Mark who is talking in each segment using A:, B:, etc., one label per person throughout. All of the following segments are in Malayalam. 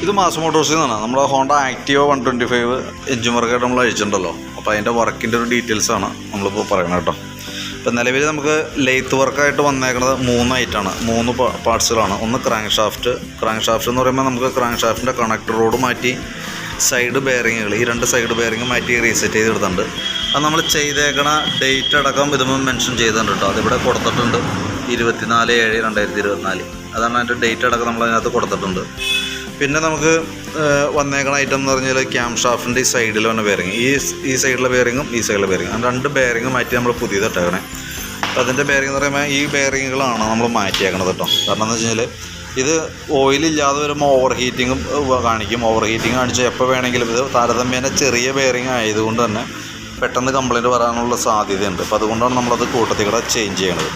A: ഇത് മാസ് മോട്ടോഴ്സിൽ നിന്നാണ്. നമ്മുടെ ഹോണ്ട ആക്റ്റീവ 125 എഞ്ചിൻ വർക്കായിട്ട് നമ്മൾ അഴിച്ചിട്ടുണ്ടല്ലോ. അപ്പോൾ അതിൻ്റെ വർക്കിൻ്റെ ഒരു ഡീറ്റെയിൽസാണ് നമ്മളിപ്പോൾ പറയുന്നത് കേട്ടോ. ഇപ്പം നിലവിൽ നമുക്ക് ലെയ്ത്ത് വർക്കായിട്ട് വന്നേക്കുന്നത് 3 ഐറ്റാണ്, 3 പാർട്സുകളാണ്. ഒന്ന് ക്രാങ്ക് ഷാഫ്റ്റ് എന്ന് പറയുമ്പോൾ നമുക്ക് ക്രാങ്ക് ഷാഫ്റ്റിൻ്റെ കണക്ടർ റോഡ് മാറ്റി സൈഡ് ബെയറിങ്ങുകൾ, ഈ 2 സൈഡ് ബെയറിങ് മാറ്റി റീസെറ്റ് ചെയ്തെടുത്തിട്ടുണ്ട്. അത് നമ്മൾ ചെയ്തേക്കണ ഡേറ്റ് അടക്കം ഇതുമ്പോൾ മെൻഷൻ ചെയ്തിട്ടുണ്ട് കേട്ടോ. അതിവിടെ കൊടുത്തിട്ടുണ്ട് 24/7/2024. അതാണ് അതിൻ്റെ ഡേറ്റ് അടക്കം നമ്മൾ അതിനകത്ത് കൊടുത്തിട്ടുണ്ട്. പിന്നെ നമുക്ക് വന്നേക്കണ ഐറ്റം എന്ന് പറഞ്ഞാൽ ക്യാം ഷാഫ്റ്റിൻ്റെ ഈ സൈഡിൽ വന്ന ബെയറിങ്, ഈ സൈഡിലെ ബെയറിങ്ങും ഈ സൈഡിലെ ബെയറിങ്ങും, ആ 2 ബെയറിങ് മാറ്റി നമ്മൾ പുതിയതിട്ടേക്കണേ. അപ്പോൾ അതിൻ്റെ ബെയറിങ് എന്ന് പറയുമ്പോൾ ഈ ബെയറിങ്ങുകളാണ് നമ്മൾ മാറ്റിയേക്കണത് കേട്ടോ. കാരണം എന്ന് വെച്ച് കഴിഞ്ഞാൽ ഇത് ഓയിലില്ലാതെ വരുമ്പോൾ ഓവർ ഹീറ്റിങ്ങും കാണിക്കും. ഓവർ ഹീറ്റിംഗ് കാണിച്ചാൽ എപ്പോൾ വേണമെങ്കിലും ഇത് താരതമ്യേന ചെറിയ ബെയറിങ് ആയതുകൊണ്ട് തന്നെ പെട്ടെന്ന് കംപ്ലയിൻറ്റ് വരാനുള്ള സാധ്യതയുണ്ട്. അപ്പോൾ അതുകൊണ്ടാണ് നമ്മളത് കൂട്ടത്തിൽ കൂടെ ചേഞ്ച് ചെയ്യണത്.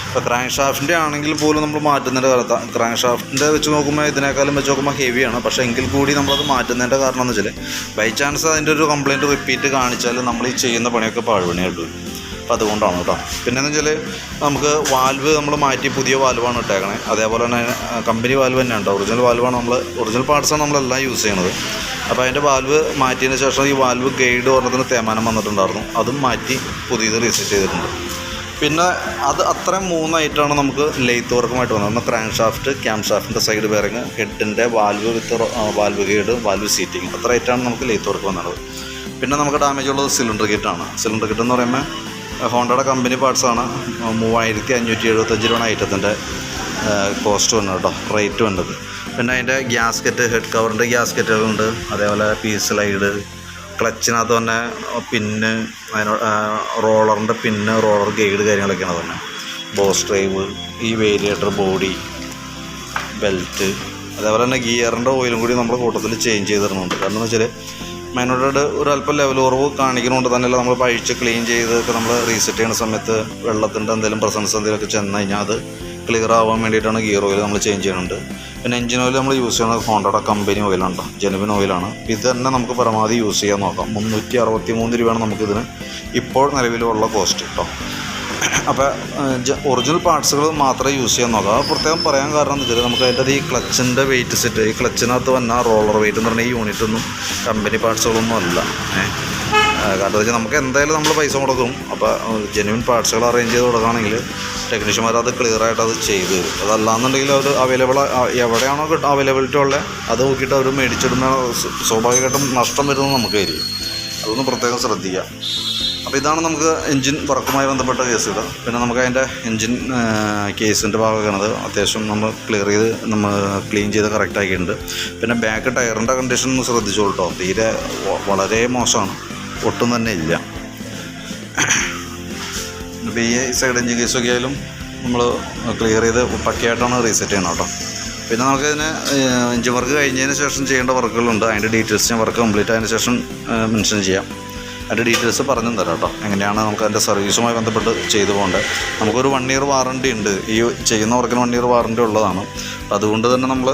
A: ഇപ്പോൾ ക്രാങ്ക് ഷാഫ്റ്റിൻ്റെ ആണെങ്കിൽ പോലും നമ്മൾ മാറ്റുന്നതിൻ്റെ കാലത്ത് ക്രാങ്ക് ഷാഫ്റ്റിൻ്റെ വെച്ച് നോക്കുമ്പോൾ ഇതിനേക്കാളും വെച്ച് നോക്കുമ്പോൾ ഹെവിയാണ്. പക്ഷേ എങ്കിൽ കൂടി നമ്മളത് മാറ്റുന്നതിൻ്റെ കാരണം എന്ന് വെച്ചാൽ ബൈ ചാൻസ് അതിൻ്റെ ഒരു കംപ്ലയിൻറ്റ് റിപ്പീറ്റ് കാണിച്ചാൽ നമ്മൾ ഈ ചെയ്യുന്ന പണിയൊക്കെ പാഴ്പണിയായിട്ട് വരും. അപ്പോൾ അതുകൊണ്ടാണ് കേട്ടോ. പിന്നെയെന്ന് വെച്ചാൽ നമുക്ക് വാൽവ് നമ്മൾ മാറ്റി പുതിയ വാൽവാണ് ഇട്ടേക്കണേ. അതേപോലെ തന്നെ കമ്പനി വാൽവ് തന്നെയാണ് കേട്ടോ. ഒറിജിനൽ വാൽവാണ് ഒറിജിനൽ പാർട്സാണ് നമ്മളെല്ലാം യൂസ് ചെയ്യണത്. അപ്പോൾ അതിൻ്റെ വാൽവ് മാറ്റിയതിന് ശേഷം ഈ വാൽവ് ഗൈഡ് പറഞ്ഞതിന് തേമാനം വന്നിട്ടുണ്ടായിരുന്നു, അതും മാറ്റി പുതിയത് റീസെറ്റ് ചെയ്തിട്ടുണ്ട്. പിന്നെ അത് അത്രയും 3 ഐറ്റമാണ് നമുക്ക് ലെയ്ത്ത് വർക്കുമായിട്ട് വന്നത്. ഒന്ന് ക്രാങ്ക് ഷാഫ്റ്റ്, ക്യാം ഷാഫ്റ്റിൻ്റെ സൈഡ് ബെയറിങ്, ഹെഡിൻ്റെ valve with valve guide, valve seating, അത്ര ഐറ്റമാണ് നമുക്ക് ലെയ്ത്ത് വർക്ക് വന്നത്. പിന്നെ നമുക്ക് ഡാമേജ് ഉള്ളത് സിലിണ്ടർ കിറ്റാണ്. സിലിണ്ടർ കിറ്റ് എന്ന് പറയുമ്പോൾ ഹോണ്ടയുടെ കമ്പനി പാർട്സാണ്. 3575 രൂപയാണ് ഐറ്റത്തിൻ്റെ കോസ്റ്റ് വന്നത് കേട്ടോ, റേറ്റ് വന്നത്. പിന്നെ അതിൻ്റെ ഗ്യാസ്കറ്റ്, ഹെഡ് കവറിൻ്റെ ഗ്യാസ്കറ്റുകളുണ്ട്. അതേപോലെ പീസ് ലൈഡ്, ക്ലച്ചിനകത്ത് തന്നെ പിന്ന്, റോളറിൻ്റെ പിന്ന്, റോളർ ഗൈഡ് കാര്യങ്ങളൊക്കെയാണ് തന്നെ. ബോസ് ഡ്രൈവ്, ഈ വേരിയേറ്റർ ബോഡി, ബെൽറ്റ്, അതേപോലെ തന്നെ ഗിയറിൻ്റെ ഓയിലും കൂടി നമ്മൾ കൂട്ടത്തിൽ ചേഞ്ച് ചെയ്ത് തരുന്നുണ്ട്. കാരണം എന്ന് വെച്ചാൽ മെയിനോട്ട് ഒരു അല്പം ലെവൽ കുറവ് കാണിക്കുന്നതുകൊണ്ട് തന്നെയല്ല നമ്മൾ പഴിച്ച് ക്ലീൻ ചെയ്തൊക്കെ നമ്മൾ റീസെറ്റ് ചെയ്യുന്ന സമയത്ത് വെള്ളത്തിൻ്റെ എന്തെങ്കിലും പ്രസൻസ് എന്തെങ്കിലുമൊക്കെ ചെന്ന് കഴിഞ്ഞാൽ അത് ക്ലിയർ ആവാൻ വേണ്ടിയിട്ടാണ് ഗിയർ ഓയിൽ നമ്മൾ ചേഞ്ച് ചെയ്യുന്നുണ്ട്. പിന്നെ എഞ്ചിൻ ഓയിൽ നമ്മൾ യൂസ് ചെയ്യുന്നത് ഹോണ്ടയുടെ കമ്പനി ഓയിലുണ്ടോ, ജെനുവിൻ ഓയിലാണ്. ഇത് തന്നെ നമുക്ക് പരമാവധി യൂസ് ചെയ്യാൻ നോക്കാം. 363 രൂപയാണ് നമുക്കിതിന് ഇപ്പോൾ നിലവിലുള്ള കോസ്റ്റ് കേട്ടോ. അപ്പോൾ ഒറിജിനൽ പാർട്സുകൾ മാത്രമേ യൂസ് ചെയ്യാൻ നോക്കാം. അത് പ്രത്യേകം പറയാൻ കാരണം എന്ന് വെച്ചാൽ നമുക്ക് അതിൻ്റെ ഈ ക്ലച്ചിൻ്റെ വെയിറ്റ് സെറ്റ്, ഈ ക്ലച്ചിനകത്ത് വന്ന റോളർ വെയിറ്റ് എന്ന് പറഞ്ഞാൽ ഈ യൂണിറ്റൊന്നും കമ്പനി പാർട്സുകളൊന്നും അല്ല. കാരണം വെച്ചാൽ നമുക്ക് എന്തായാലും നമ്മൾ പൈസ മുടക്കും. അപ്പോൾ ജെന്യുവൻ പാർട്സുകൾ അറേഞ്ച് ചെയ്ത് കൊടുക്കുകയാണെങ്കിൽ ടെക്നീഷ്യന്മാർ അത് ക്ലിയറായിട്ട് അത് ചെയ്ത് തരും. അതല്ലാന്നുണ്ടെങ്കിൽ അവർ എവിടെയാണോ അവൈലബിലിറ്റി ഉള്ളത് അത് നോക്കിയിട്ട് അവർ മേടിച്ചിടുന്ന സ്വാഭാവികമായിട്ടും നഷ്ടം വരുന്നത് നമുക്കായിരിക്കും. അതൊന്ന് പ്രത്യേകം ശ്രദ്ധിക്കുക. അപ്പോൾ ഇതാണ് നമുക്ക് എൻജിൻ വർക്കുമായി ബന്ധപ്പെട്ട കേസുകൾ. പിന്നെ നമുക്ക് അതിൻ്റെ എൻജിൻ കേസിൻ്റെ ഭാഗമാണത് അത്യാവശ്യം നമ്മൾ ക്ലീൻ ചെയ്ത് കറക്റ്റ് ആക്കിയിട്ടുണ്ട്. പിന്നെ ബാക്ക് ടയറിൻ്റെ കണ്ടീഷൻ ഒന്ന് ശ്രദ്ധിച്ചോളൂ കേട്ടോ. തീരെ വളരെ മോശമാണ്, ഒട്ടും തന്നെ ഇല്ല. ഇപ്പോൾ ഈ സൈഡ് എൻജിൻ കേസൊക്കെ ആയാലും നമ്മൾ ക്ലിയർ ചെയ്ത് പക്കയായിട്ടാണ് റീസെറ്റ് ചെയ്യണം കേട്ടോ. പിന്നെ നമുക്കതിന് എൻജിൻ വർക്ക് കഴിഞ്ഞതിന് ശേഷം ചെയ്യേണ്ട വർക്കുകളുണ്ട്. അതിൻ്റെ ഡീറ്റെയിൽസ് ഞാൻ വർക്ക് കംപ്ലീറ്റ് ആയതിനു ശേഷം മെൻഷൻ ചെയ്യാം. അതിൻ്റെ ഡീറ്റെയിൽസ് പറഞ്ഞു തരാം കേട്ടോ. എങ്ങനെയാണ് നമുക്ക് അതിൻ്റെ സർവീസുമായി ബന്ധപ്പെട്ട് ചെയ്തു പോകേണ്ടത്. നമുക്കൊരു 1 ഇയർ വാറണ്ടി ഉണ്ട്. ഈ ചെയ്യുന്ന വർക്കിന് 1 ഇയർ വാറണ്ടി ഉള്ളതാണ്. അപ്പോൾ അതുകൊണ്ട് തന്നെ നമ്മൾ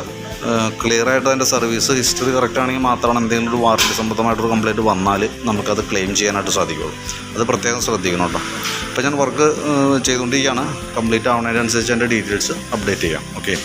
A: ക്ലിയറായിട്ട് അതിൻ്റെ സർവീസ് ഹിസ്റ്ററി കറക്റ്റ് ആണെങ്കിൽ മാത്രമാണ് എന്തെങ്കിലും ഒരു വാറണ്ടി സംബന്ധമായിട്ടൊരു കംപ്ലയിൻറ്റ് വന്നാൽ നമുക്കത് ക്ലെയിം ചെയ്യാനായിട്ട് സാധിക്കുള്ളൂ. അത് പ്രത്യേകം ശ്രദ്ധിക്കണം കേട്ടോ. അപ്പോൾ ഞാൻ വർക്ക് ചെയ്തുകൊണ്ടിരിക്കുകയാണ്. കംപ്ലീറ്റ് ആവുന്നതിനനുസരിച്ച് അതിൻ്റെ ഡീറ്റെയിൽസ് അപ്ഡേറ്റ് ചെയ്യാം. ഓക്കെ.